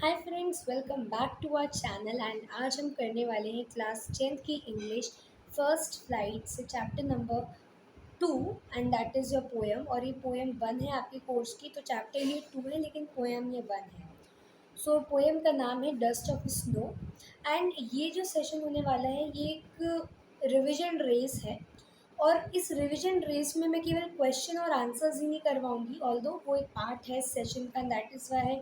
Hi friends, welcome back to our channel. And आज हम करने वाले हैं क्लास 10th की इंग्लिश फर्स्ट फ्लाइट से chapter number 2 and that is your poem. और ये पोएम 1 है आपके कोर्स की, तो चैप्टर ये 2 है लेकिन पोएम ये 1 है। सो पोएम का नाम है डस्ट ऑफ स्नो। एंड ये जो सेशन होने वाला है ये एक रिविजन रेस है। और इस रिवीजन रेस में मैं केवल क्वेश्चन और आंसर्स ही नहीं करवाऊंगी, ऑल्दो वो एक पार्ट है सेशन का, that is Y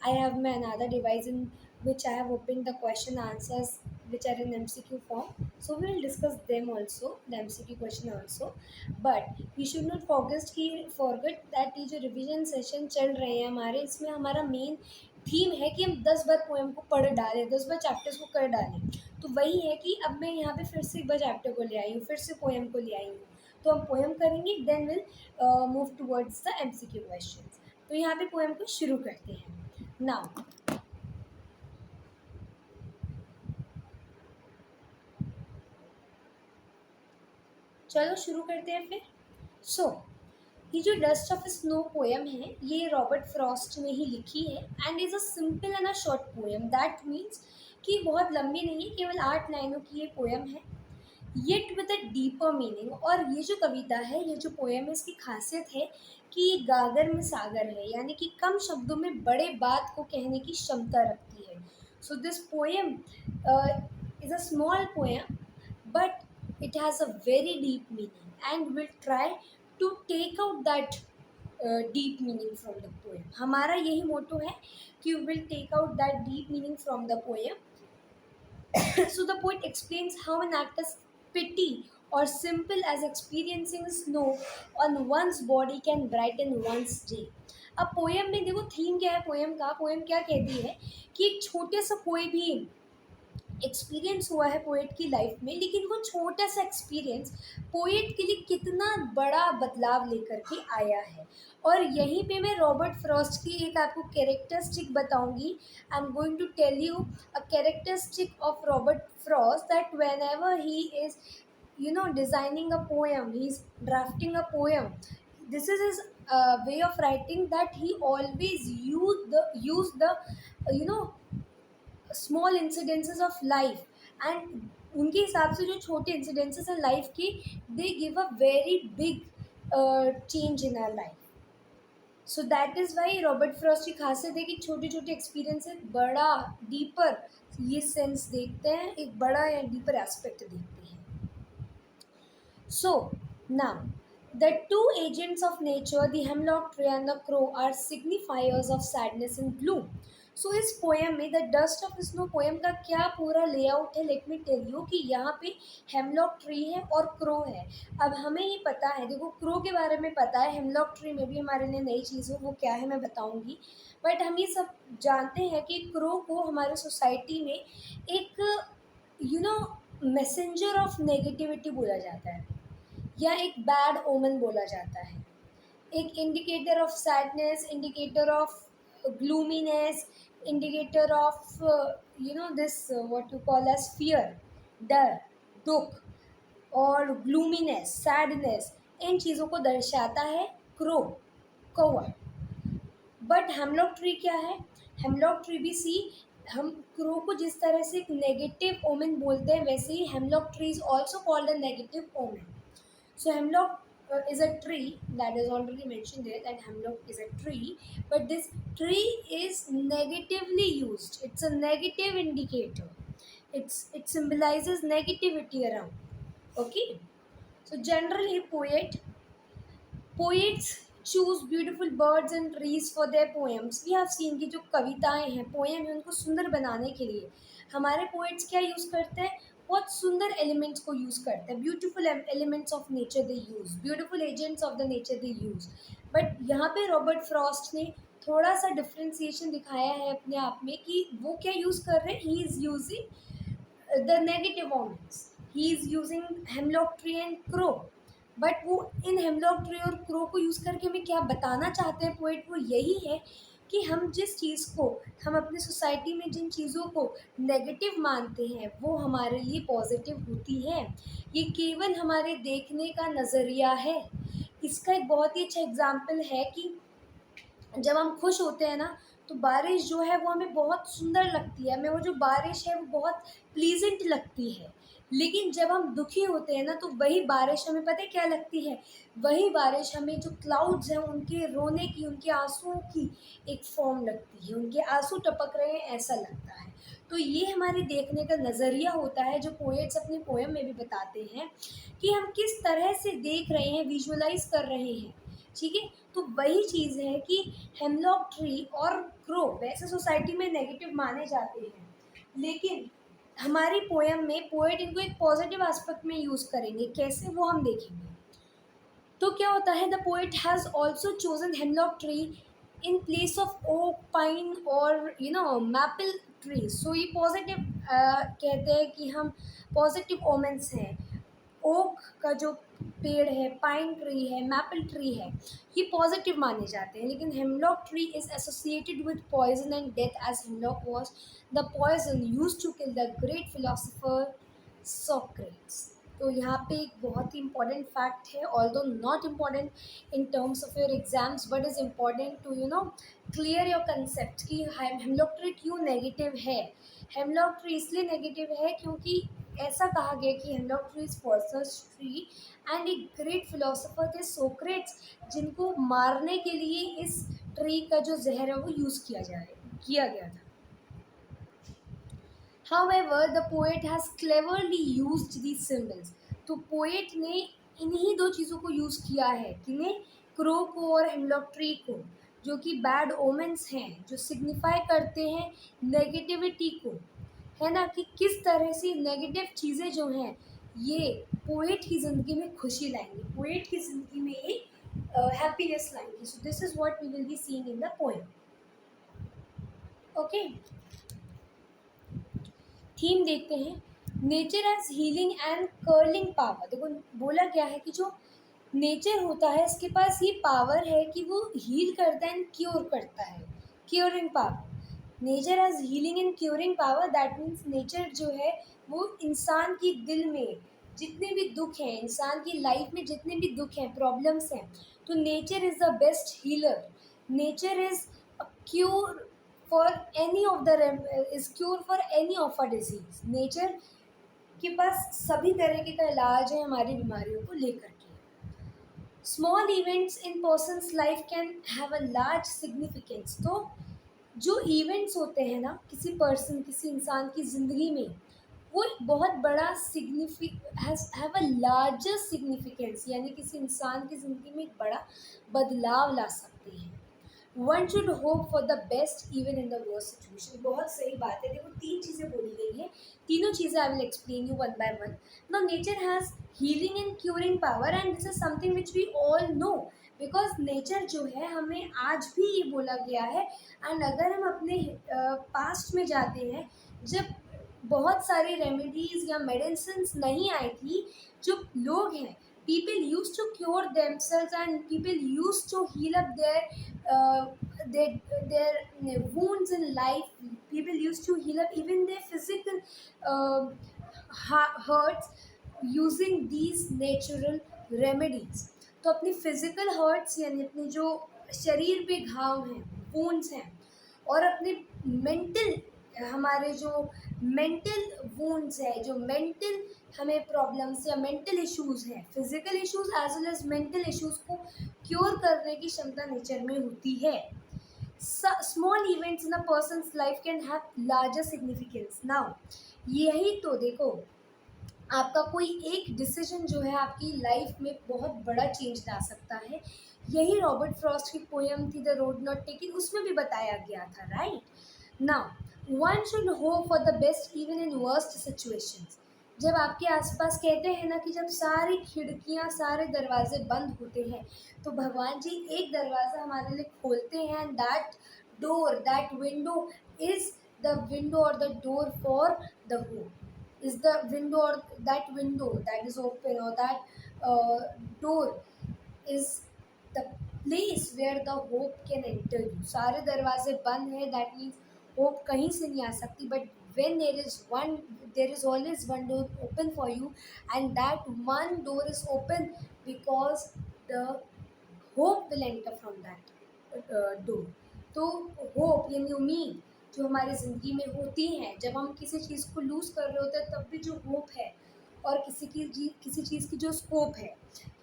I have my another device in which I have opened the question answers which are in MCQ form. So we will discuss them also, the MCQ question also. But we should not forget that ये जो revision session चल रहे हैं हमारे, इसमें हमारा main theme है कि हम 10 बार पोएम को पढ़ डालें, 10 बार चैप्टर्स को कर डालें। तो वही है कि अब मैं यहाँ पे फिर से एक बार चैप्टर को ले आई हूँ, फिर से पोएम को ले आई हूँ। तो हम पोएम करेंगे, then will move towards the MCQ questions. तो यहाँ पे पोएम को शुरू करते हैं नाउ। चलो शुरू करते हैं फिर। ये जो डस्ट ऑफ स्नो पोएम है ये रॉबर्ट फ्रॉस्ट ने ही लिखी है and is a simple and a short poem. That means कि बहुत लंबी नहीं है, केवल 8 लाइनों की ये पोएम है, yet with a deeper meaning. और ये जो कविता है, ये जो पोएम है, इसकी खासियत है कि ये गागर में सागर है, यानी कि कम शब्दों में बड़े बात को कहने की क्षमता रखती है। So this poem is a small poem but it has a very deep meaning, and we'll try to take out that deep meaning from the poem. हमारा यही मोटो है कि we will take out that deep meaning from the poem. So the poet explains how an act as petty or simple as experiencing snow on one's body can brighten one's day. अब poem में देखो theme क्या है poem का, poem क्या कहती है कि एक छोटे सा कोई भी एक्सपीरियंस हुआ है पोएट की लाइफ में, लेकिन वो छोटा सा एक्सपीरियंस पोएट के लिए कितना बड़ा बदलाव लेकर के आया है। और यहीं पे मैं रॉबर्ट फ्रॉस्ट की एक आपको कैरेक्टरिस्टिक बताऊंगी। I am going to tell you a characteristic of Robert Frost that whenever he is designing a poem, he's drafting a poem, this is his way of writing, that he always use the you know small incidences of life. And उनके हिसाब से जो छोटे incidences हैं life की, they give a very big change in our life. So that is why Robert Frost की खासियत है कि छोटे छोटे एक्सपीरियंस से बड़ा डीपर ये सेंस देखते हैं, एक बड़ा या डीपर एस्पेक्ट देखते हैं। So now the two agents of nature, the hemlock tree and the crow, are signifiers of sadness and gloom. सो इस पोएम में the dust of snow poem का क्या पूरा लेआउट है, लेट मी टेल यू कि यहाँ पे हेमलॉक ट्री है और क्रो है। अब हमें ये पता है, देखो क्रो के बारे में पता है, हेमलॉक ट्री में भी हमारे लिए नई चीज़ हो, वो क्या है मैं बताऊँगी। बट हम ये सब जानते हैं कि क्रो को हमारे सोसाइटी में एक मैसेंजर ऑफ नेगेटिविटी बोला जाता है, या एक बैड ओमन बोला जाता है, एक indicator of sadness, indicator of gloominess, indicator of this what you call as fear, डर, दुख और ग्लूमीनेस, सैडनेस, इन चीज़ों को दर्शाता है क्रो, कौवा। बट हेमलॉक ट्री क्या है? हेमलॉक ट्री भी सी, हम क्रो को जिस तरह से एक नेगेटिव ओमेन बोलते हैं, वैसे ही hemlock tree is also called a negative omen. So hemlock is a tree, that is already mentioned there, that hemlock is a tree, but this tree is negatively used. It's a negative indicator. It symbolizes negativity around. Okay. So generally poets choose beautiful birds and trees for their poems. We have seen कि जो कविताएं हैं, poem है, उनको सुंदर बनाने के लिए हमारे पोएट्स क्या यूज़ करते हैं, बहुत सुंदर एलिमेंट्स को यूज़ करते हैं, beautiful elements of nature they use, beautiful agents of the nature they use. But यहाँ पे रॉबर्ट फ्रॉस्ट ने थोड़ा सा डिफ्रेंसिएशन दिखाया है अपने आप में कि वो क्या यूज़ कर रहे हैं, he is using the negative omens, he is using hemlock tree and crow. But वो इन हेमलॉक ट्री और क्रो को यूज़ करके हमें क्या बताना चाहते हैं पोएट, वो यही है कि हम जिस चीज़ को, हम अपनी सोसाइटी में जिन चीज़ों को नेगेटिव मानते हैं वो हमारे लिए पॉजिटिव होती है। ये केवल हमारे देखने का नज़रिया है। इसका एक बहुत ही अच्छा एग्जाम्पल है कि जब हम खुश होते हैं ना, तो बारिश जो है वो हमें बहुत सुंदर लगती है, हमें वो जो बारिश है वो बहुत प्लीजेंट लगती है। लेकिन जब हम दुखी होते हैं ना, तो वही बारिश हमें पता है क्या लगती है, वही बारिश हमें जो क्लाउड्स हैं उनके रोने की, उनके आंसुओं की एक फॉर्म लगती है, उनके आंसू टपक रहे हैं ऐसा लगता है। तो ये हमारे देखने का नज़रिया होता है, जो पोएट्स अपने पोएम में भी बताते हैं कि हम किस तरह से देख रहे हैं, विजुअलाइज कर रहे हैं। ठीक है, तो वही चीज़ है कि हेमलॉक ट्री और क्रो वैसे सोसाइटी में नेगेटिव माने जाते हैं, लेकिन हमारी पोएम में पोएट इनको एक पॉजिटिव एस्पेक्ट में यूज़ करेंगे, कैसे वो हम देखेंगे। तो क्या होता है, the poet has also chosen hemlock tree in place of oak, pine और मैपल ट्री। सो ये पॉजिटिव कहते हैं कि हम पॉजिटिव ओमेंस हैं। ओक का जो पेड़ है, पाइन ट्री है, मैपल ट्री है, ये पॉजिटिव माने जाते हैं, लेकिन hemlock tree is associated with poison and death, as hemlock was the poison use to kill the great philosopher Socrates. तो यहाँ पे एक बहुत ही इंपॉर्टेंट फैक्ट है, although not important in terms of your exams, but is important to clear your concept कि hemlock tree क्यों negative है। हेमलॉक ट्री इसलिए नेगेटिव है क्योंकि ऐसा कहा गया कि hemlock tree is poisonous tree and एक ग्रेट फिलोसोफर थे सोक्रेट्स, जिनको मारने के लिए इस ट्री का जो जहर है वो यूज़ किया गया था। However, the poet has cleverly used these symbols. तो पोएट ने इन्हीं दो चीज़ों को यूज़ किया है, किन्हें, क्रो को और हेमलॉक ट्री को, जो कि बैड ओमेंस हैं, जो सिग्निफाई करते हैं नेगेटिविटी को, है ना, कि किस तरह से नेगेटिव चीज़ें जो हैं ये पोएट की ज़िंदगी में खुशी लाएंगी, पोएट की ज़िंदगी में एक हैप्पीनेस लाएंगी। So this is what we will be seeing in the poem. Okay, theme देखते हैं, nature as healing and curling power. देखो बोला क्या है कि जो नेचर होता है इसके पास ये पावर है कि वो हील करता है एंड क्योर करता है, curing power. Nature as healing and curing power, that means nature जो है वो इंसान की दिल में जितने भी दुख हैं, इंसान की लाइफ में जितने भी दुख हैं, प्रॉब्लम्स हैं, तो nature is the best healer. Nature is a cure for any of the is cure for any of our disease. Nature के पास सभी तरीके का इलाज है हमारी बीमारियों को लेकर के। Small events in persons life can have a large significance. तो जो इवेंट्स होते हैं ना किसी पर्सन, किसी इंसान की ज़िंदगी में, वो एक बहुत बड़ा हैव अ लार्जर सिग्निफिकेंस, यानी किसी इंसान की ज़िंदगी में एक बड़ा बदलाव ला सकते हैं। One should hope for the best even in the worst situation. बहुत सही बात है, देखो तीन चीज़ें बोली गई हैं, तीनों चीज़ें I will explain you one by one. Now nature has healing and curing power and this is something which we all know, because nature जो है हमें आज भी ये बोला गया है। एंड अगर हम अपने पास्ट में जाते हैं, जब बहुत सारी रेमेडीज़ या मेडिसिन नहीं आई थी, जो लोग हैं, people used to cure themselves and people used to heal up uh, their wounds in life. People used to heal up even their physical uh, hurts using these natural remedies. तो अपनी physical hertz यानी अपनी जो शरीर पे घाव हैं, wounds हैं, और अपने मेंटल, हमारे जो मेंटल वूंड्स है, जो मेंटल हमें प्रॉब्लम्स या मेंटल इश्यूज़ हैं, physical issues as well as mental issues को क्योर करने की क्षमता नेचर में होती है। Small events in a person's life can have larger significance. Now यही तो देखो, आपका कोई एक डिसीजन जो है आपकी लाइफ में बहुत बड़ा चेंज ला सकता है। यही रॉबर्ट फ्रॉस्ट की पोएम थी द रोड नॉट टेकन, उसमें भी बताया गया था, right. Now one should hope for the best even in worst situations. जब आपके आसपास कहते हैं ना कि जब सारी खिड़कियां, सारे दरवाजे बंद होते हैं, तो भगवान जी एक दरवाज़ा हमारे लिए खोलते हैं, and that door, that window is the window और the door for the hope, is the window, or that window that is open, or that door is the place where the hope can enter you. सारे दरवाजे बंद हैं, that means hope कहीं से नहीं आ सकती, but when there is always one door open for you, and that one door is open because the hope will enter from that door. तो hope यानी उम्मीद जो हमारी ज़िंदगी में होती हैं, जब हम किसी चीज़ को लूज़ कर रहे होते हैं तब भी जो होप है और किसी चीज़ की जो स्कोप है,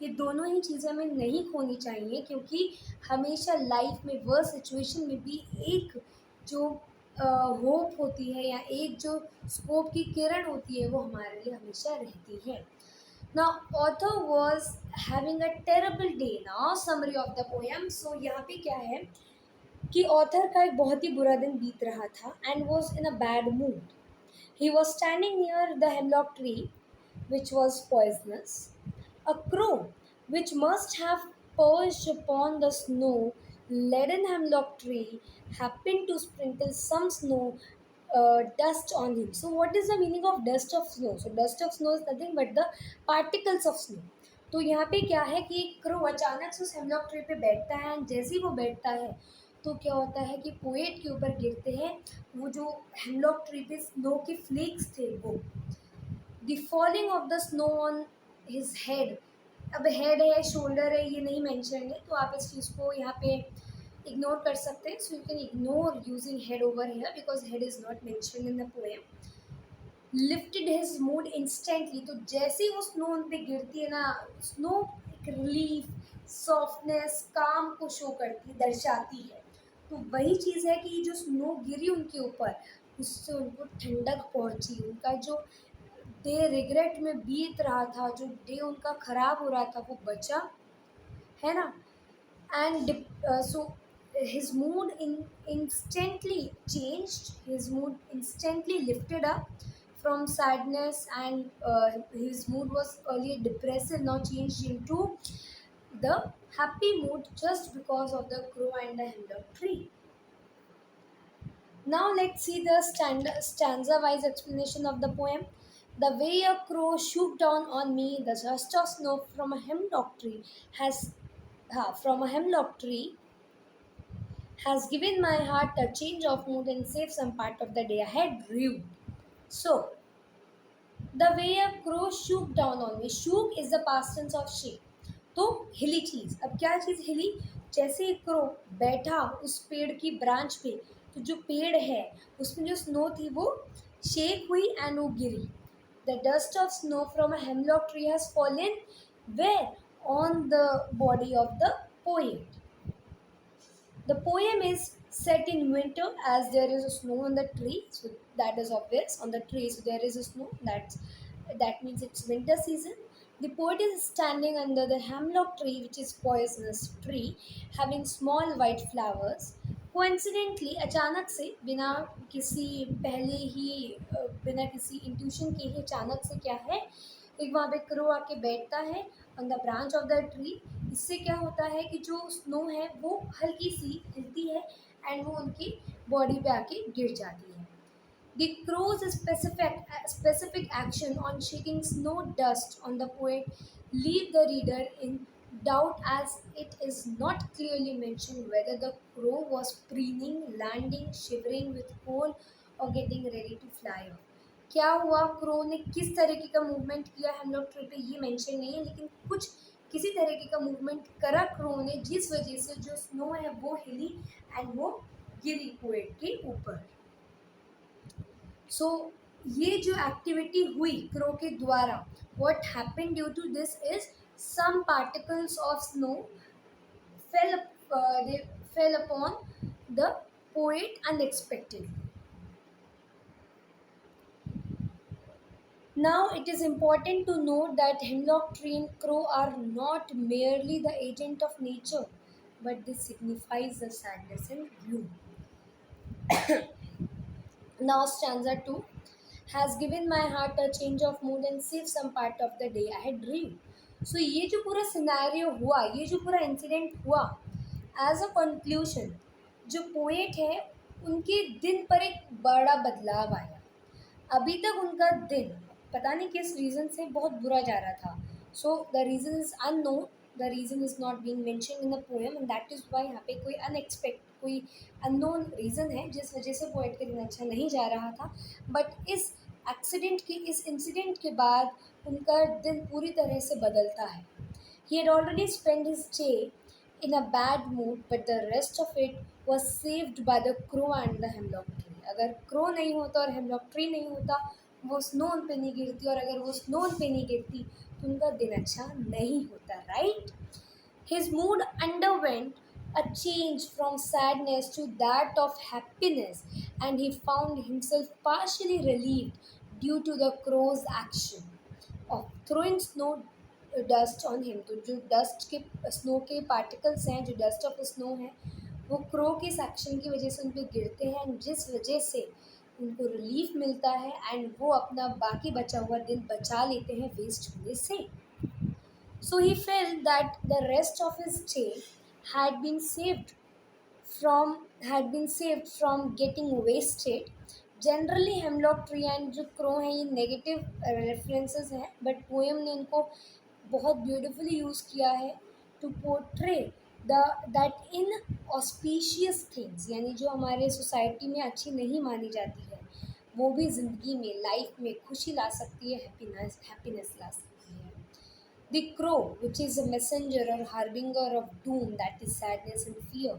ये दोनों ही चीज़ें हमें नहीं खोनी चाहिए, क्योंकि हमेशा लाइफ में वर्स्ट सिचुएशन में भी एक जो होप होती है या एक जो स्कोप की किरण होती है वो हमारे लिए हमेशा रहती है। Now, author was having a terrible day. Now, summary of the poem. So, यहाँ पे क्या है कि ऑथर का एक बहुत ही बुरा दिन बीत रहा था and was in a bad mood. He was standing near the hemlock tree, which was poisonous. A crow, which must have perched upon the snow-laden hemlock tree, happened to sprinkle some snow dust on him. So, what is the meaning of dust of snow? So, dust of snow is nothing but the particles of snow. तो यहाँ पे क्या है कि crow अचानक से उस hemlock tree पे बैठता है एंड जैसे ही वो बैठता है तो क्या होता है कि पोएट के ऊपर गिरते हैं वो जो हेमलॉक ट्री पे स्नो के फ्लेक्स थे वो. The falling of the snow on his head. अब हेड है शोल्डर है ये नहीं मेंशन है तो आप इस चीज़ को यहाँ पे इग्नोर कर सकते हैं. So you can ignore using head over here because head is not mention in the poem. Lifted his mood instantly. तो जैसे ही वो स्नो उन पे गिरती है ना, स्नो एक रिलीफ सॉफ्टनेस काम को शो करती है दर्शाती है. तो वही चीज़ है कि जो स्नो गिरी उनके ऊपर उससे उनको ठंडक पहुंची. उनका जो डे रिग्रेट में बीत रहा था, जो डे उनका ख़राब हो रहा था वो बचा है ना. And so his mood instantly changed. His mood instantly lifted up from sadness, and his mood was earlier depressive, now changed into the happy mood just because of the crow and the hemlock tree. Now let's see the stanza wise explanation of the poem. The way a crow shook down on me, the dust of snow from a hemlock tree has from a hemlock tree has given my heart a change of mood and saved some part of the day ahead. Rude. So, the way a crow shook down on me. Shook is the past tense of shake. तो हिली चीज़. अब क्या चीज़ हिली? जैसे एक crow बैठा उस पेड़ की ब्रांच पे तो जो पेड़ है उसमें जो स्नो थी वो शेक हुई एंड वो गिरी. The dust of snow from a hemlock tree has fallen where on the body of the poet. The poem is set in winter as there is a snow on the tree, so that is obvious. On the tree, so there is a snow. That means it's winter season. The poet is standing under the hemlock tree, which is poisonous tree, having small white flowers. Coincidentally, अचानक से बिना किसी पहले ही बिना किसी intuition के ही अचानक से क्या है एक वहाँ पे क्रो आके बैठता है on the branch of the tree. इससे क्या होता है कि जो स्नो है वो हल्की सी हिलती है एंड वो उनकी बॉडी पे आके गिर जाती है. The crows specific action on shaking snow dust on the poet leave the reader in doubt as it is not clearly mentioned whether the crow was preening, landing, shivering with cold or getting ready to fly off. क्या हुआ crow ने किस तरीके का movement किया हम लोग trip पे ये मेंशन नहीं है लेकिन कुछ किसी तरीके का मूवमेंट करा क्रो ने जिस वजह से जो स्नो है वो हिली एंड वो गिरी पोएट के ऊपर. सो ये जो एक्टिविटी हुई क्रो के द्वारा what happened due to this is some particles of snow fell they fell upon the poet unexpectedly. Now, it is important to note that hemlock tree and crow are not merely the agent of nature, but they signifies the sadness and gloom. Now, stanza 2 has given my heart a change of mood and saved some part of the day I had dreamed. So, ये जो पूरा scenario हुआ, ये जो पूरा incident हुआ, as a conclusion जो poet है उनके दिन पर एक बड़ा बदलाव आया. अभी तक उनका दिन पता नहीं किस रीज़न से बहुत बुरा जा रहा था. So the reason is unknown. The reason is not being mention in the poem and that is why यहाँ पे कोई अननोन रीज़न है जिस वजह से पोएट का दिन अच्छा नहीं जा रहा था. बट इस इंसिडेंट के बाद उनका दिन पूरी तरह से बदलता है. He had already spent his day in a bad mood, but the rest of it was saved by the crow and the hemlock tree. अगर क्रो नहीं होता और हेमलॉक ट्री नहीं होता, वो स्नो उन पे नहीं गिरती, और अगर वो स्नो उन पे नहीं गिरती तो उनका दिन अच्छा नहीं होता, right? His mood underwent a change from sadness to that of happiness, and he found himself partially relieved due to the crow's action of throwing snow dust on him. तो जो डस्ट के स्नो के particles हैं, जो dust of snow है, वो crow के इस एक्शन की वजह से उन पर गिरते हैं, एंड जिस वजह से उनको रिलीफ मिलता है, एंड वो अपना बाकी बचा हुआ दिन बचा लेते हैं वेस्ट होने से. So he felt that the rest of his day had been saved from getting wasted. Generally hemlock tree and जो क्रो हैं ये नेगेटिव रेफरेंसेस हैं, बट पोएम ने इनको बहुत ब्यूटिफुली यूज़ किया है to portray the that inauspicious things, यानी जो हमारे सोसाइटी में अच्छी नहीं मानी जाती है, वो भी ज़िंदगी में, लाइफ में खुशी ला सकती है, हैप्पीनेस ला सकती है. The crow, which is a messenger or harbinger of doom, that is sadness and fear,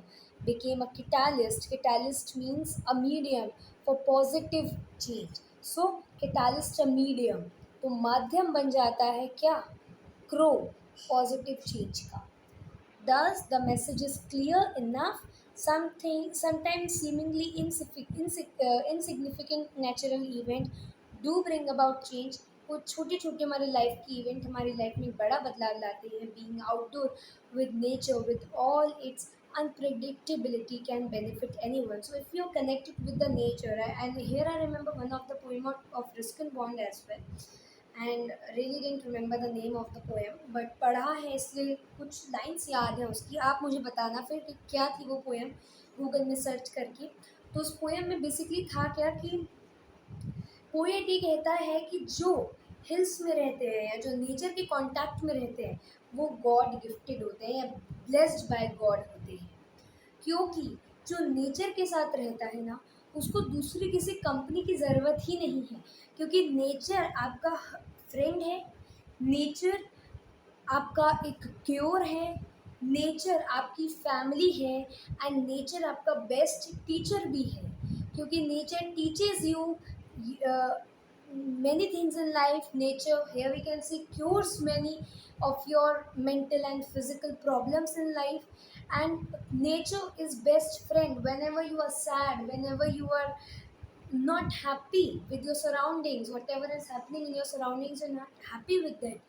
became a catalyst. Catalyst means a medium for positive change. So, catalyst a medium. तो माध्यम बन जाता है क्या? Crow, positive change का. Thus, the message is clear enough. Sometimes seemingly insignificant natural event do bring about change. कुछ छोटे छोटे हमारे लाइफ की इवेंट हमारी लाइफ में बड़ा बदलाव लाते हैं. Being outdoor with nature, with all its unpredictability, can benefit anyone. So if you're connected with the nature, and here I remember one of the poem of Ruskin Bond as well, and really didn't remember the name of the poem, but पढ़ा है इसलिए कुछ lines याद हैं उसकी. आप मुझे बताना फिर कि क्या थी वो पोएम गूगल में सर्च करके. तो उस पोएम में बेसिकली था क्या कि पोएट ये कहता है कि जो हिल्स में रहते हैं या जो नेचर के कांटेक्ट में रहते हैं वो गॉड गिफ्टेड होते हैं या ब्लेस्ड बाय गॉड होते हैं, क्योंकि जो नेचर के साथ रहता है ना, उसको दूसरी किसी कंपनी की ज़रूरत ही नहीं है, क्योंकि नेचर आपका फ्रेंड है, नेचर आपका एक क्योर है, नेचर आपकी फैमिली है, एंड नेचर आपका बेस्ट टीचर भी है, क्योंकि nature teaches you many things in life. Nature, here we can see, cures many of your mental and physical problems in life, and nature is best friend whenever you are sad, whenever you are not happy with your surroundings, whatever is happening in your surroundings, you're not happy with that,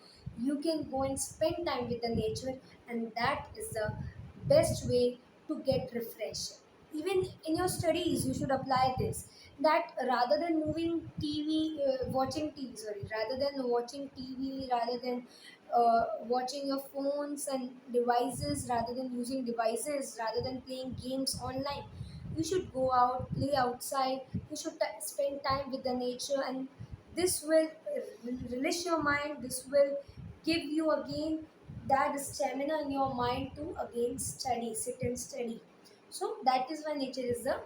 you can go and spend time with the nature, and that is the best way to get refreshed. Even in your studies you should apply this, that rather than watching TV, sorry, rather than watching TV, rather than watching your phones and devices, rather than using devices, rather than playing games online, you should go out, play outside, you should spend time with the nature, and this will release your mind, this will give you again that stamina in your mind to again study, sit and study. So that is why nature is the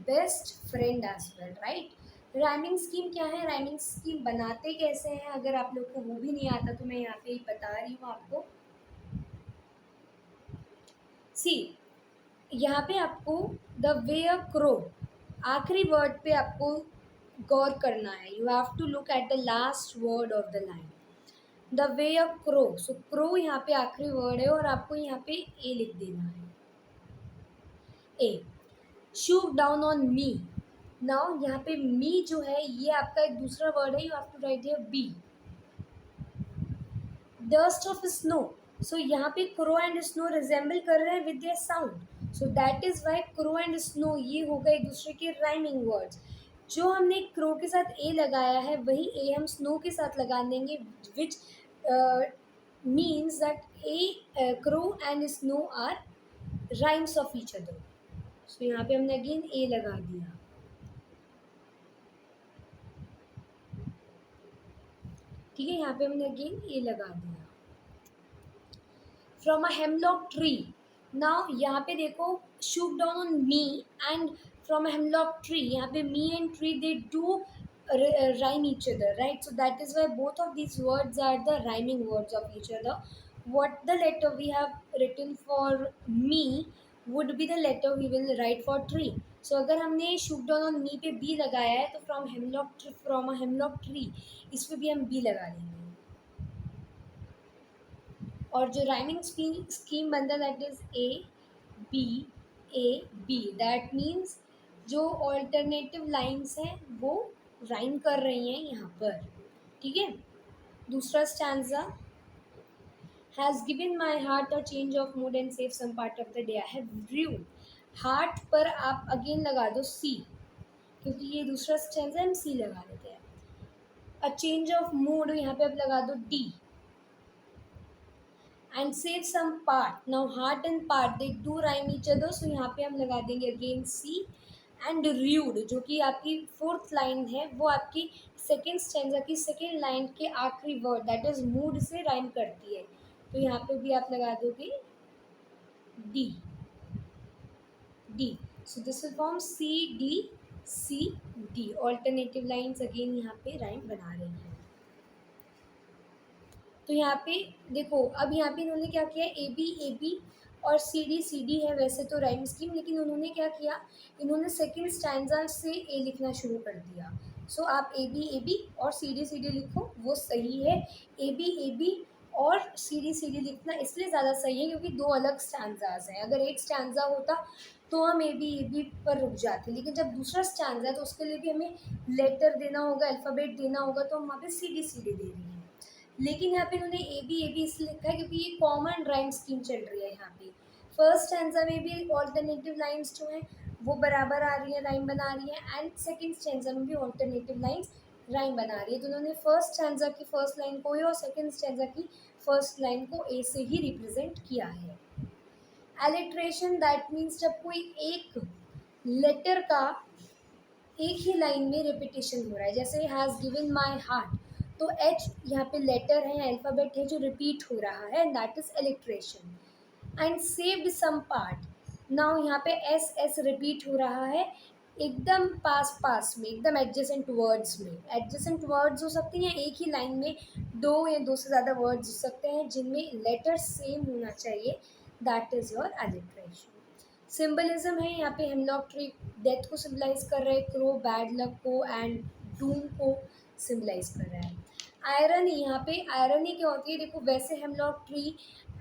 best friend as well, right? Rhyming scheme क्या है, rhyming scheme बनाते कैसे हैं, अगर आप लोग को वो भी नहीं आता तो मैं यहाँ पे ही बता रही हूँ आपको. सी, यहाँ पे आपको द वे अ क्रो, आखिरी वर्ड पे आपको गौर करना है. You have to look at the last word of the line, the way a crow. So crow यहाँ पे आखिरी वर्ड है और आपको यहाँ पे ए लिख देना है. ए, शूव डाउन ऑन मी. नाउ यहाँ पे मी जो है ये आपका एक दूसरा वर्ड है, you have to write here B. Dust of snow, so यहाँ पे क्रो एंड स्नो रिजेंबल कर रहे हैं with their sound, so that is why crow and snow ये हो गए एक दूसरे के राइमिंग वर्ड्स. जो हमने क्रो के साथ ए लगाया है वही ए हम स्नो के साथ लगा देंगे, which means that a crow and snow are rhymes of each other. So यहाँ पे हमने अगेन ए लगा दिया. ठीक है, यहाँ पे हमने अगेन ए लगा दिया. From a hemlock tree, now यहाँ पे देखो shoot down on me and from a hemlock tree, यहाँ पे me and tree they do rhyme each other, right? So that is why both of these words are the rhyming words of each other. What the letter we have written for me would be the letter we will write for tree. So अगर हमने shoot down on me पे B लगाया है तो from a hemlock tree इस पे भी हम B लगा देंगे. और जो राइमिंग स्कीम बनता है that is B A B. That means जो ऑल्टरनेटिव लाइंस हैं वो राइम कर रही हैं यहाँ पर. ठीक है. दूसरा stanza, has given my heart a change of mood and save some part of the day. I have drew. Heart पर आप अगेन लगा दो सी, क्योंकि ये दूसरा स्टैंजा हम सी लगा देते हैं. अ चेंज ऑफ मूड यहाँ पे आप लगा दो D. And save some part. Now heart and part they do rhyme each other, so यहाँ पे हम लगा देंगे अगेन सी. एंड र्यूड जो कि आपकी फोर्थ लाइन है वो आपकी सेकेंड स्टैंजा की सेकेंड लाइन के आखिरी वर्ड दैट इज मूड से राइम करती है. तो यहाँ पे भी आप लगा दोगे D. D. So this will form C D C D. Alternative lines again यहाँ पे राइम बना रही हैं. तो यहाँ पे देखो, अब यहाँ पे इन्होंने क्या किया, ए बी और सी डी है वैसे तो राइम स्कीम, लेकिन उन्होंने क्या किया, इन्होंने सेकंड स्टैंजा से ए लिखना शुरू कर दिया. सो आप ए बी और सी डी लिखो, वो सही है. ए बी और सी डी लिखना इसलिए ज़्यादा सही है क्योंकि दो अलग स्टैंजाज हैं. अगर एक स्टैंजा होता तो हम ए बी पर रुक जाते, लेकिन जब दूसरा स्टैंजा है तो उसके लिए भी हमें लेटर देना होगा, अल्फ़ाबेट देना होगा, तो हम वहाँ पे सी डी दे रही हैं. लेकिन यहाँ पे इन्होंने ए बी इसलिए लिखा है क्योंकि ये कॉमन राइम स्कीम चल रही है यहाँ पे. फर्स्ट स्टैंजा में भी ऑल्टरनेटिव लाइंस जो हैं वो बराबर आ रही है, राइम बना रही है, एंड सेकंड स्टैंजा में भी ऑल्टरनेटिव लाइंस राइम बना रही है. तो उन्होंने फर्स्ट स्टैंजा की फर्स्ट लाइन को ए और सेकंड स्टैंजा की फर्स्ट लाइन को ए से ही रिप्रेजेंट किया है. एलिट्रेशन दैट मीन्स जब कोई एक लेटर का एक ही लाइन में रिपीटेशन हो रहा है, जैसे हैज़ गिवन माई हार्ट, तो एच यहाँ पे लेटर है, अल्फ़ाबेट है जो रिपीट हो रहा है, and that is alliteration. And saved some part. Now यहाँ पे एस रिपीट हो रहा है एकदम पास में, एकदम एडजेसेंट वर्ड्स में. एडजेसेंट वर्ड्स हो सकते हैं एक ही लाइन में, दो या दो से ज़्यादा वर्ड्स हो सकते हैं जिनमें लेटर सेम होना चाहिए. That is your alliteration. Symbolism है यहाँ पे, हेमलॉक ट्री डेथ को सिम्बलाइज कर रहा है, क्रो बैड लक को एंड डूम को सिम्बलाइज कर रहा है. आयरनी, यहाँ पे आयरनी क्या होती है, देखो वैसे हेमलॉक ट्री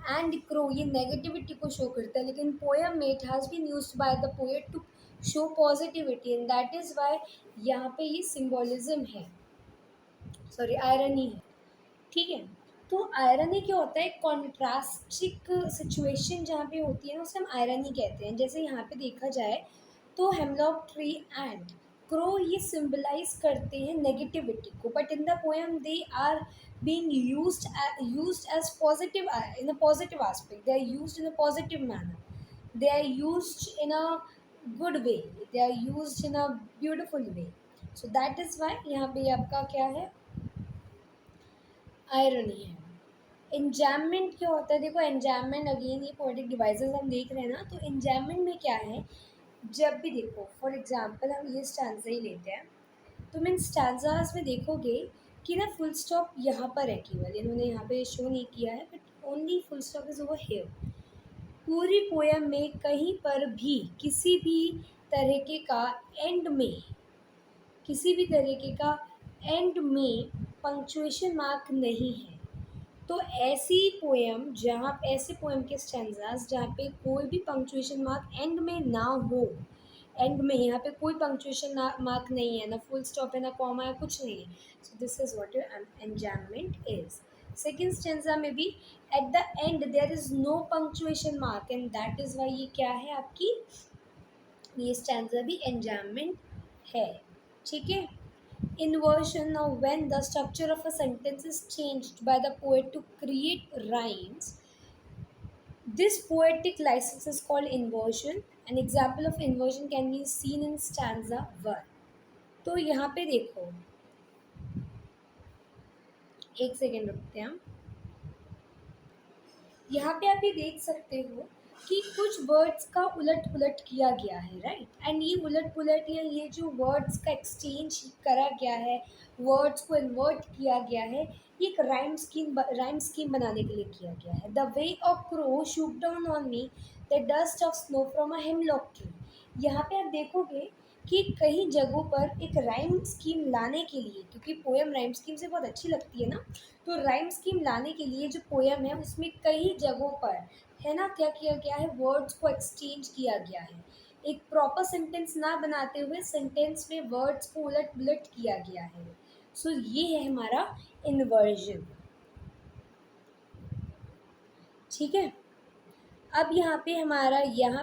एंड क्रो ये नेगेटिविटी को शो करता है, लेकिन पोएम में it has been used by the poet to show positivity, and that is why यहाँ पे ये सिम्बोलिज्म है, सॉरी आयरनी है. ठीक है. तो आयरनी क्या होता है, कॉन्ट्रास्टिक सिचुएशन जहाँ पे होती है ना उसे हम आयरनी कहते हैं. जैसे यहाँ पे देखा जाए तो हेमलॉक ट्री एंड क्रो ये सिंबलाइज करते हैं नेगेटिविटी को, but in the poem they are being used as positive, in a positive aspect. They are used in a positive manner. They are used in a good way. They are used in a beautiful way. So that is why यहाँ पे आपका क्या है, irony है. एंजैममेंट क्या होता है, देखो एंजैममेंट अगेन ये पोएटिक डिवाइसेस हम देख रहे हैं ना, तो एंजैममेंट में क्या है, जब भी देखो फॉर एग्जांपल हम ये स्टैंजा ही लेते हैं, तो मीन स्टैंजाज में देखोगे कि ना फुल स्टॉप यहाँ पर है, केवल इन्होंने यहाँ पे शो नहीं किया है, but only full stop is over here. पूरी पोएम में कहीं पर भी किसी भी तरीके का एंड में, किसी भी तरीके का एंड में पंक्चुएशन मार्क नहीं है. तो ऐसी पोएम जहाँ, ऐसे पोएम के स्टैंजास जहाँ पे कोई भी पंक्चुएशन मार्क एंड में ना हो, एंड में यहाँ पे कोई पंक्चुएशन मार्क नहीं है, ना फुल स्टॉप है ना कॉमा है, कुछ नहीं है. So this is what your enjambment is. Second stanza में भी at the end there is no punctuation mark, and that is why ये क्या है आपकी, ये स्टैंजा भी एंजैममेंट है. ठीक है. Inversion. Now when the structure of a sentence is changed by the poet to create rhymes, this poetic license is called inversion. An example of inversion can be seen in stanza 1. तो यहाँ पे देखो, एक second रुकते हैं हम. यहाँ पे आप ये देख सकते हो कि कुछ वर्ड्स का उलट पुलट किया गया है, राइट. एंड ये उलट पुलट या ये जो वर्ड्स का एक्सचेंज करा गया है, वर्ड्स को इन्वर्ट किया गया है, ये एक राइम स्कीम बनाने के लिए किया गया है. The way of crow shoot down on me the dust of snow from a hemlock tree. यहाँ पे आप देखोगे कि कई जगहों पर एक राइम स्कीम लाने के लिए, क्योंकि पोएम राइम स्कीम से बहुत अच्छी लगती है ना, तो राइम स्कीम लाने के लिए जो पोएम है उसमें कई जगहों पर है ना क्या किया गया है, वर्ड्स को एक्सचेंज किया गया है। एक प्रॉपर सेंटेंस ना बनाते हुए सेंटेंस में वर्ड्स को उलट पुलट किया गया है। सो ये है हमारा इन्वर्जन। ठीक है, अब यहाँ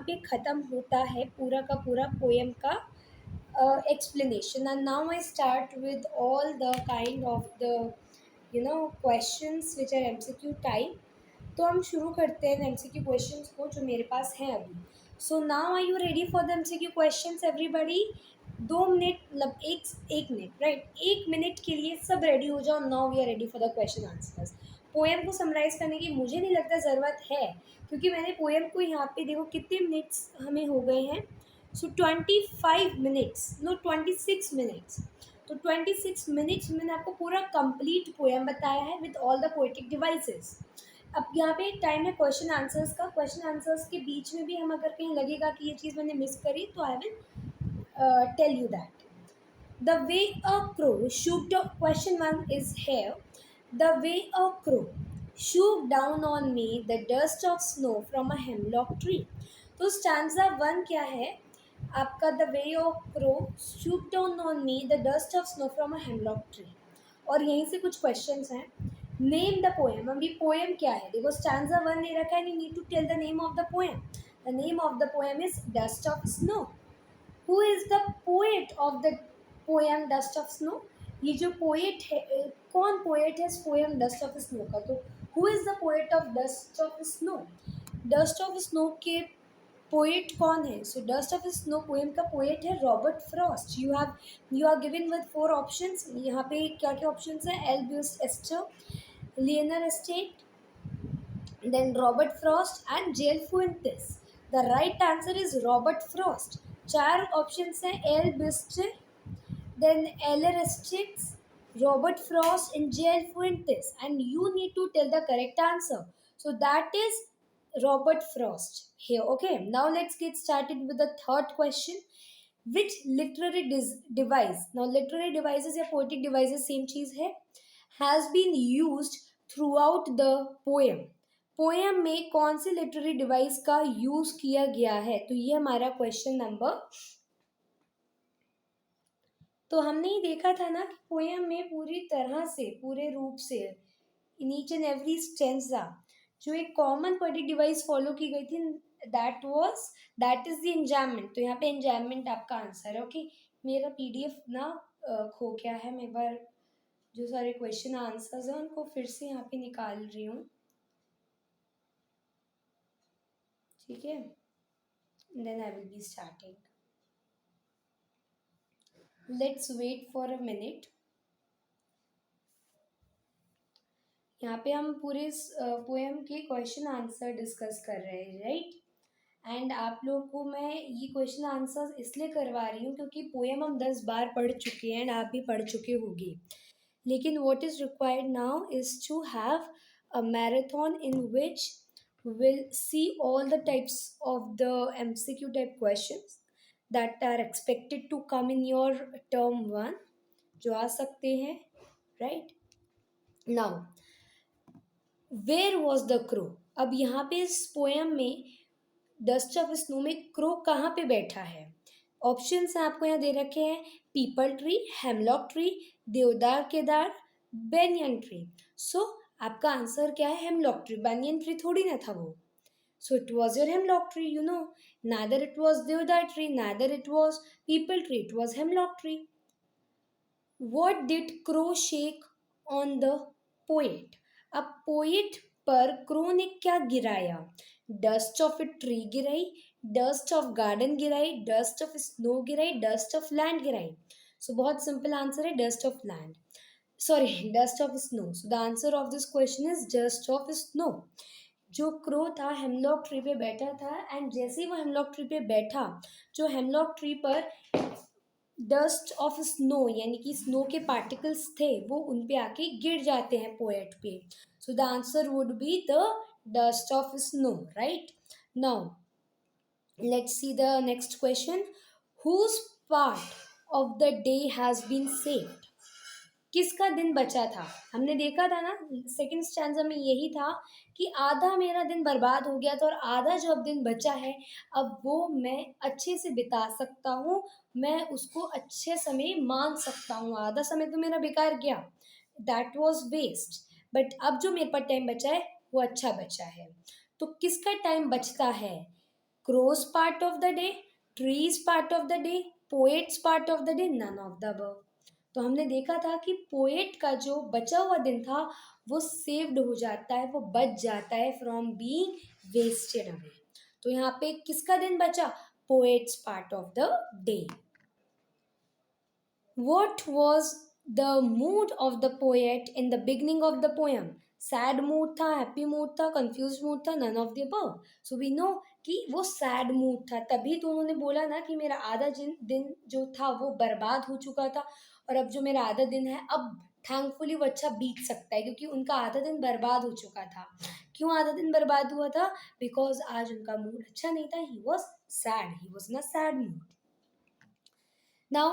पे ख़त्म होता है पूरा का पूरा पोएम का explanation, and now I start with all the kind of the questions which are MCQ type। तो हम शुरू करते हैं MCQ क्वेश्चंस को जो मेरे पास हैं अभी। So now are you ready for the MCQ questions everybody? 2 minute मतलब एक मिनट, राइट, 1 मिनट के लिए सब रेडी हो जाओ। Now we are ready for the question answers. Poem को समराइज करने की मुझे नहीं लगता ज़रूरत है, क्योंकि मैंने पोएम को यहाँ पे देखो कितने मिनट्स हमें हो गए हैं। सो 25 मिनट्स, नो 26 मिनट्स। तो 26 मिनट्स में मैंने आपको पूरा कंप्लीट पोएम बताया है with all the poetic devices. अब यहाँ पे एक टाइम है क्वेश्चन आंसर्स का। क्वेश्चन आंसर्स के बीच में भी हम अगर कहीं लगेगा कि ये चीज़ मैंने मिस करी तो I will tell you that. The way a crow shoot, question 1 is here. The way a crow shoot down on me the dust of snow from a hemlock tree। तो स्टैंजा 1 क्या है आपका? The way of crow shoot down on me the dust of snow from a hemlock tree। और यहीं से कुछ questions हैं। Name the poem, अभी पोएम क्या है देखो, स्टैंजा 1 दे रखा है, you need to tell the name of the poem. The name of the poem is dust of snow. Who is the poet of the poem dust of snow? ये जो poet है, कौन पोएट है इस poem dust of snow का? तो who is the poet of dust of snow? Dust of snow के poet कौन है? So dust of snow poem का पोएट है Robert Frost. You are given with 4 options. यहाँ पे क्या क्या ऑप्शंस है? एल्बियस एस्टर, लियोनर एस्टेट, then Robert Frost and J.L. Fuentes। The right answer is Robert Frost। 4 options हैं, L Bicester, then Eller Estes, Robert Frost and J.L. Fuentes, and you need to tell the correct answer। So that is Robert Frost here। Okay, now let's get started with the third question। Which literary device, now literary devices या poetic devices same चीज है, has been used throughout the poem। Poem में कौन से literary device का use किया गया है? तो ये हमारा क्वेश्चन नंबर। तो हमने ही देखा था ना कि पोएम में पूरी तरह से, पूरे रूप से, in each and every stanza जो एक कॉमन पोएटिक डिवाइस फॉलो की गई थी, दैट इज द एंजाममेंट। तो यहाँ पे एंजाममेंट आपका आंसर है। ओके, मेरा पीडीएफ ना खो गया है, मैं एक बार जो सारे क्वेश्चन आंसर्स हैं उनको फिर से यहाँ पे निकाल रही हूँ। ठीक है, then I will be starting. Let's wait for a minute. यहाँ पे हम पूरे पोएम के क्वेश्चन आंसर डिस्कस कर रहे हैं, राइट। एंड आप लोगों को मैं ये क्वेश्चन आंसर इसलिए करवा रही हूँ क्योंकि पोएम हम 10 बार पढ़ चुके हैं एंड आप भी पढ़ चुके होंगे। लेकिन what is required now is to have a marathon in which will see all the types of the MCQ type questions that are expected to come in your term 1, जो आ सकते हैं, right. Now where was the crow? अब यहाँ पे इस poem में dust of snow में क्रो कहाँ पे बैठा है? ऑप्शंस आपको यहाँ दे रखे हैं, पीपल ट्री, हेमलॉक ट्री, देवदार केदार, बेनियन ट्री। सो आपका आंसर क्या है? Hemlock tree. बेनियन ट्री थोड़ी ना था वो। So it was your hemlock tree, you know. Neither it was deodar tree, neither it was peepal tree, it was hemlock tree. What did crow shake on the poet? अब poet पर crow ने क्या गिराया? Dust of a tree गिराई, dust of garden गिराई, dust of snow गिराई, dust of land गिराई। So बहुत सिंपल आंसर है dust of land, sorry dust of snow. So the answer of this question is dust of snow. जो crow था hemlock tree पे बैठा था एंड जैसे ही वो हेमलॉक ट्री पे बैठा, जो हेमलॉक ट्री पर डस्ट ऑफ स्नो यानी कि स्नो के पार्टिकल्स थे वो उन पे आके गिर जाते हैं पोएट पे। So the answer would be the dust of snow, right. Now Let's see the next question. Whose part of the day has been saved? किसका दिन बचा था? हमने देखा था ना, सेकंड स्टैंजा में यही था कि आधा मेरा दिन बर्बाद हो गया था और आधा जो अब दिन बचा है, अब वो मैं अच्छे से बिता सकता हूँ, मैं उसको अच्छे समय मान सकता हूँ। आधा समय तो मेरा बेकार गया, दैट वॉज वेस्ट, बट अब जो मेरे पास टाइम बचा है वो अच्छा बचा है। तो किसका टाइम बचता है? Crow's part of the day, trees part of the day, poet's part of the day, none of the above. तो हमने देखा था कि पोएट का जो बचा हुआ दिन था वो सेव्ड हो जाता है, वो बच जाता है फ्रॉम बीइंग वेस्टेड अवे। तो यहाँ पे किसका दिन बचा? Poets part of the day. What was the mood of the poet in the beginning of the poem? Sad mood था, हैप्पी मूड था, कंफ्यूज मूड था, none of the above. So we know कि वो sad mood था, तभी तो उन्होंने बोला ना कि मेरा आधा दिन जो था वो बर्बाद हो चुका था और अब जो मेरा आधा दिन है अब थैंकफुली वो अच्छा बीत सकता है, क्योंकि उनका आधा दिन बर्बाद हो चुका था। क्यों आधा दिन बर्बाद हुआ था? बिकॉज आज उनका मूड अच्छा नहीं था, he was sad, he was in a sad mood. Now,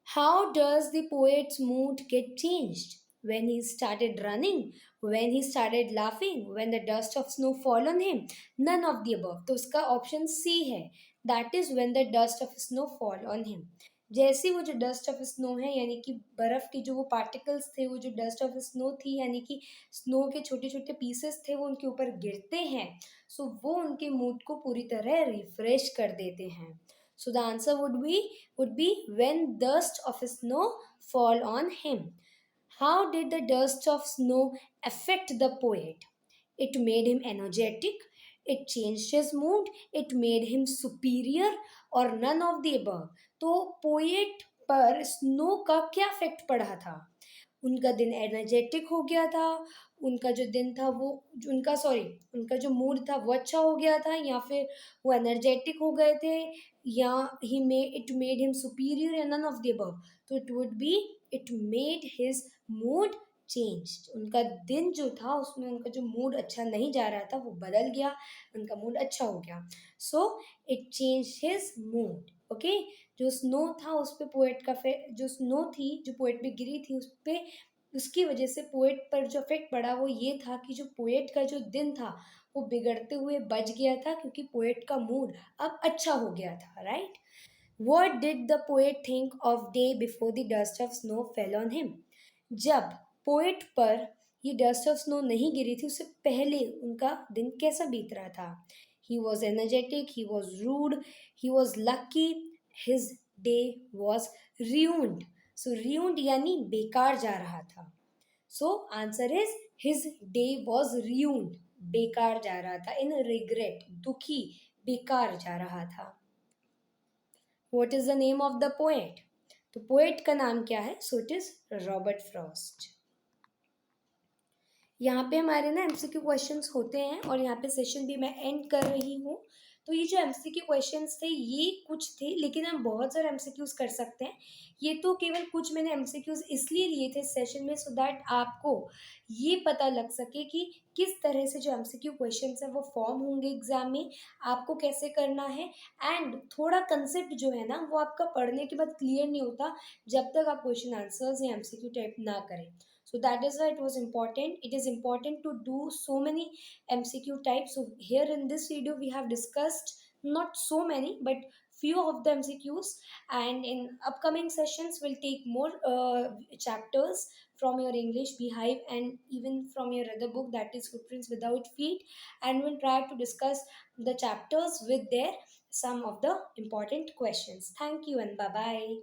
how does the poet's mood get changed? When he started running, when he started laughing, when the dust of snow fall on him? None of the above. तो उसका option C है, that is when the dust of snow fall on him. जैसे वो जो dust of snow है, यानी कि बर्फ की जो वो पार्टिकल्स थे, वो जो डस्ट ऑफ स्नो थी, यानी कि स्नो के छोटे छोटे पीसेस थे, वो उनके ऊपर गिरते हैं, सो वो उनके मूड को पूरी तरह रिफ्रेश कर देते हैं। So the answer would be when dust of snow fall on him. How did the dust of snow affect the poet? It made him energetic, it changed his mood, it made him superior, or none of the above. तो poet पर snow का क्या effect पड़ा था? उनका दिन energetic हो गया था, उनका जो दिन था वो उनका सॉरी उनका जो मूड था वो अच्छा हो गया था, या फिर वो एनर्जेटिक हो गए थे, या he may it made him superior, या नन ऑफ द अबव। तो it would be it made his mood change. उनका दिन जो था उसमें उनका जो मूड अच्छा नहीं जा रहा था वो बदल गया, उनका मूड अच्छा हो गया। So it change his mood. Okay, जो स्नो था उस पे पोएट का जो स्नो थी जो पोएट पे गिरी थी उस पे, उसकी वजह से पोएट पर जो इफेक्ट पड़ा वो ये था कि जो पोएट का जो दिन था वो बिगड़ते हुए बच गया था, क्योंकि पोएट का मूड अब अच्छा हो गया था, right. What did the poet think of day before the dust of snow fell on him? जब पोएट पर ये डस्ट ऑफ स्नो नहीं गिरी थी उससे पहले उनका दिन कैसा बीत रहा था? He was energetic, he was rude, he was lucky, his day was ruined. So ruined यानी बेकार जा रहा था। So answer is his day was ruined, बेकार जा रहा था, इन रिग्रेट, दुखी, बेकार जा रहा था। What is the name of the poet? तो पोएट का नाम क्या है? So it is Robert Frost. यहाँ पे हमारे ना एमसीक्यू क्वेश्चंस होते हैं और यहाँ पे सेशन भी मैं एंड कर रही हूँ। तो ये जो एमसीक्यू क्वेश्चंस थे ये कुछ थे, लेकिन हम बहुत सारे एमसीक्यूज कर सकते हैं। ये तो केवल कुछ मैंने एमसीक्यूज इसलिए लिए थे सेशन में, सो दैट आपको ये पता लग सके कि किस तरह से जो एमसीक्यू क्वेश्चंस है वो फॉर्म होंगे एग्जाम में, आपको कैसे करना है। एंड थोड़ा कंसेप्ट जो है ना वो आपका पढ़ने के बाद क्लियर नहीं होता जब तक आप क्वेश्चन आंसर्स या एमसीक्यू टाइप ना करें। So that is why it was important. It is important to do so many MCQ types. So here in this video we have discussed not so many but few of the MCQs, and in upcoming sessions we'll take more chapters from your English Beehive and even from your other book, that is Footprints Without Feet, and we'll try to discuss the chapters with their some of the important questions. Thank you and bye bye.